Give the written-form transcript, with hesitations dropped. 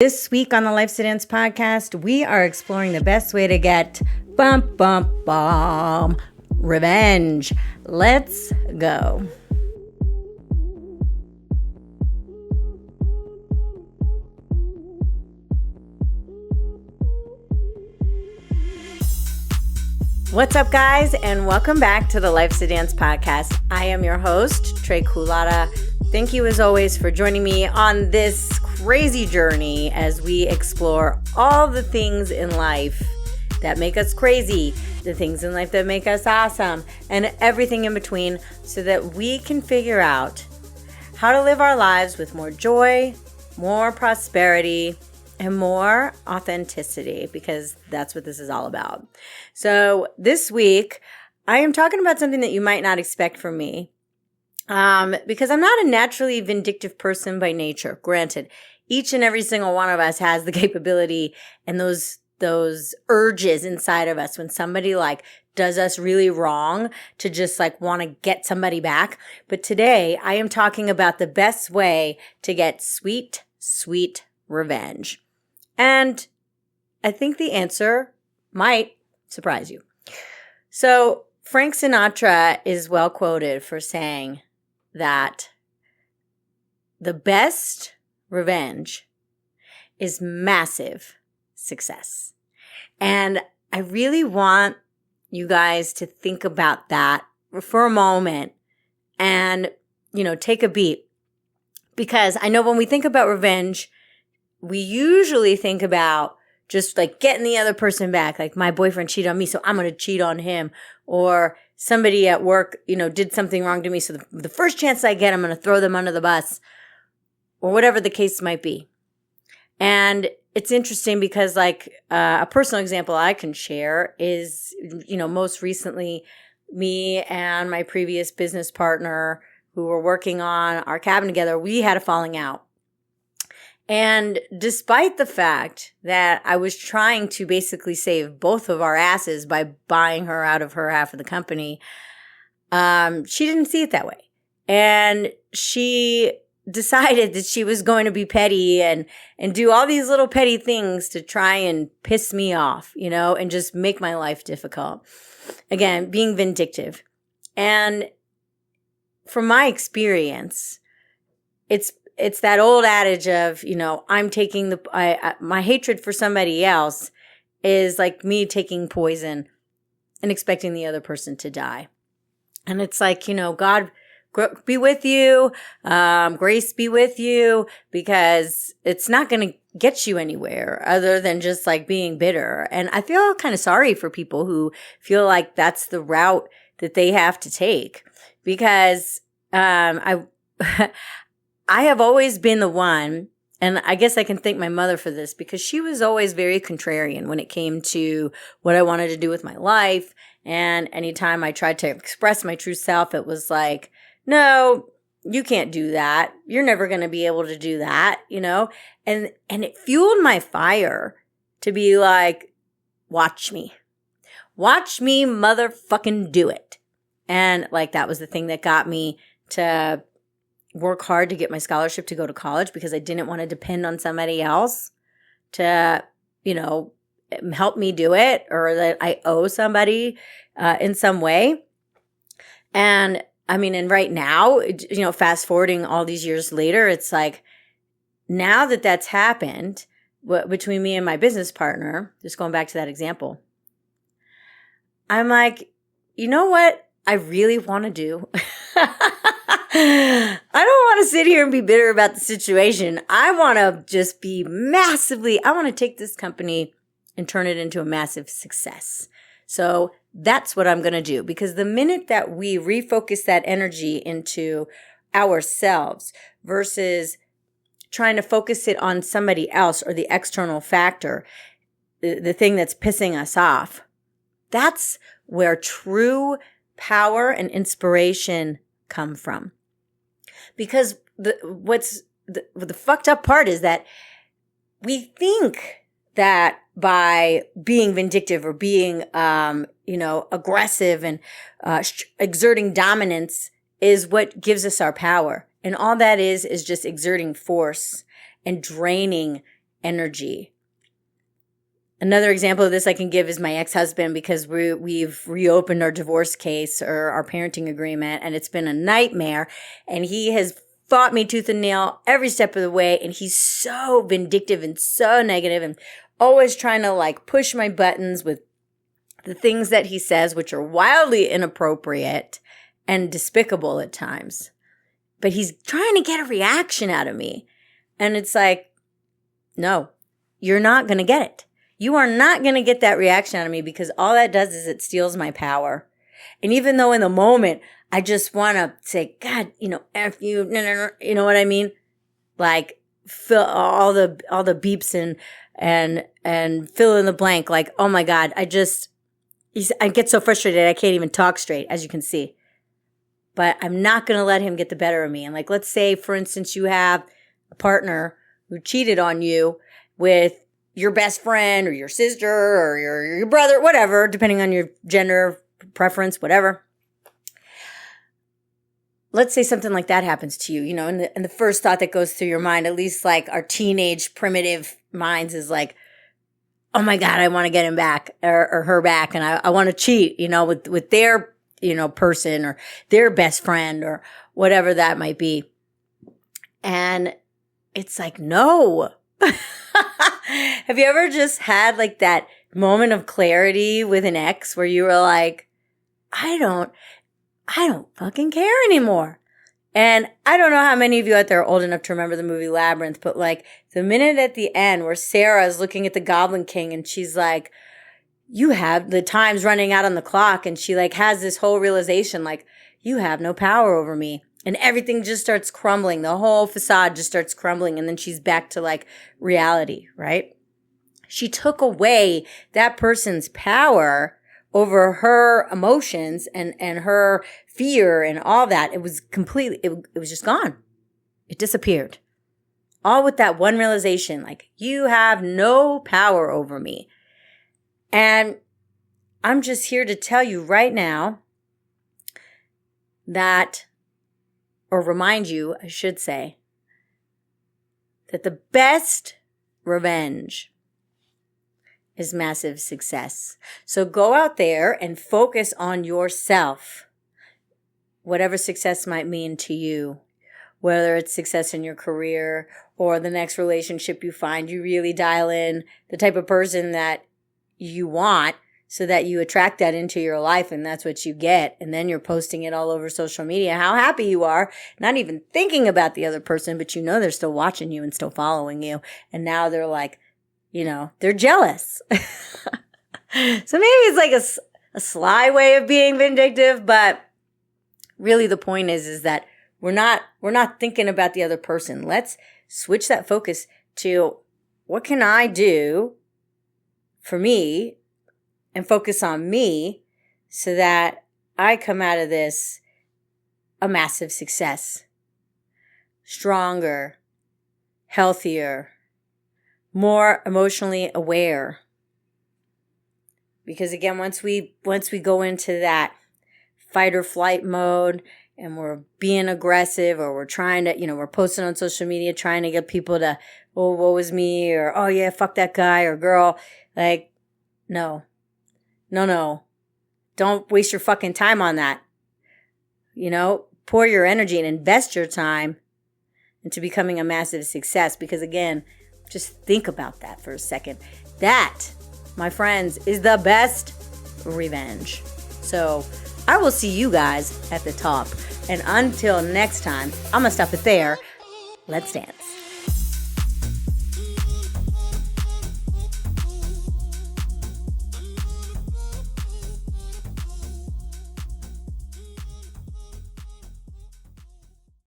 This week on the Life Sedans podcast, we are exploring the best way to get revenge. Let's go. What's up, guys, and welcome back to the Life Sedans podcast. I am your host, Trey Kulata. Thank you, as always, for joining me on this crazy journey as we explore all the things in life that make us crazy, the things in life that make us awesome, and everything in between, so that we can figure out how to live our lives with more joy, more prosperity, and more authenticity, because that's what this is all about. So this week, I am talking about something that you might not expect from me. Because I'm not a naturally vindictive person by nature. Granted, each and every single one of us has the capability and those urges inside of us when somebody does us really wrong to just want to get somebody back. But today I am talking about the best way to get sweet, sweet revenge. And I think the answer might surprise you. So Frank Sinatra is well quoted for saying that the best revenge is massive success. And I really want you guys to think about that for a moment and, take a beat. Because I know when we think about revenge, we usually think about just getting the other person back. Like, my boyfriend cheated on me, so I'm going to cheat on him. Or somebody at work, did something wrong to me, so the first chance I get, I'm going to throw them under the bus, or whatever the case might be. And it's interesting because a personal example I can share is, most recently me and my previous business partner who were working on our cabin together, we had a falling out. And despite the fact that I was trying to basically save both of our asses by buying her out of her half of the company, she didn't see it that way. And she decided that she was going to be petty and do all these little petty things to try and piss me off, and just make my life difficult. Again, being vindictive. And from my experience, it's that old adage of, I'm taking my hatred for somebody else is like me taking poison and expecting the other person to die. And it's God be with you, grace be with you, because it's not going to get you anywhere other than just being bitter. And I feel kind of sorry for people who feel like that's the route that they have to take, because I have always been the one, and I guess I can thank my mother for this, because she was always very contrarian when it came to what I wanted to do with my life. And anytime I tried to express my true self, it was like, no, you can't do that. You're never going to be able to do that, And it fueled my fire to be like, watch me motherfucking do it. And that was the thing that got me to work hard to get my scholarship to go to college, because I didn't want to depend on somebody else to, help me do it, or that I owe somebody in some way. And and right now, fast forwarding all these years later, it's now that that's happened between me and my business partner, just going back to that example, I'm like, you know what I really want to do? I don't want to sit here and be bitter about the situation. I want to just be I want to take this company and turn it into a massive success. So that's what I'm going to do, because the minute that we refocus that energy into ourselves versus trying to focus it on somebody else or the external factor, the thing that's pissing us off, that's where true power and inspiration come from. Because the fucked up part is that we think that by being vindictive or being, aggressive and exerting dominance is what gives us our power. And all that is just exerting force and draining energy. Another example of this I can give is my ex-husband, because we've reopened our divorce case or our parenting agreement, and it's been a nightmare. And he has fought me tooth and nail every step of the way, and he's so vindictive and so negative and always trying to like push my buttons with the things that he says, which are wildly inappropriate and despicable at times. But he's trying to get a reaction out of me. And it's like, no, you're not going to get it. You are not going to get that reaction out of me, because all that does is it steals my power. And even though in the moment, I just want to say, God, F you, no, you know what I mean? Like fill all the beeps and fill in the blank. Like, oh my God, I get so frustrated. I can't even talk straight, as you can see. But I'm not going to let him get the better of me. And like, let's say, for instance, you have a partner who cheated on you with your best friend or your sister or your brother, whatever, depending on your gender preference, whatever. Let's say something like that happens to you, and the first thought that goes through your mind, at least like our teenage primitive minds, is like, oh my God, I want to get him back or her back. And I want to cheat, with their, person or their best friend or whatever that might be. And it's like, no. Have you ever just had like that moment of clarity with an ex where you were like, I don't fucking care anymore? And I don't know how many of you out there are old enough to remember the movie Labyrinth, but like the minute at the end where Sarah is looking at the Goblin King and she's like, you have the time's running out on the clock. And she like has this whole realization, like, you have no power over me. And everything just starts crumbling. The whole facade just starts crumbling. And then she's back to like reality, right? She took away that person's power over her emotions and her fear and all that. It was completely, it was just gone. It disappeared. All with that one realization, like, you have no power over me. And I'm just here to tell you right now that, or remind you, I should say, that the best revenge is massive success. So go out there and focus on yourself, whatever success might mean to you, whether it's success in your career or the next relationship you find. You really dial in the type of person that you want so that you attract that into your life, and that's what you get. And then you're posting it all over social media, how happy you are, not even thinking about the other person, but they're still watching you and still following you. And now they're like, they're jealous. So maybe it's like a sly way of being vindictive, but really the point is that we're not thinking about the other person. Let's switch that focus to, what can I do for me, and focus on me so that I come out of this a massive success, stronger, healthier, more emotionally aware. Because again, once we go into that fight or flight mode and we're being aggressive, or we're trying to, we're posting on social media trying to get people to, oh, woe is me, or, oh yeah, fuck that guy or girl. Like, no. Don't waste your fucking time on that. Pour your energy and invest your time into becoming a massive success. Because again, just think about that for a second. That, my friends, is the best revenge. So I will see you guys at the top. And until next time, I'm going to stop it there. Let's dance.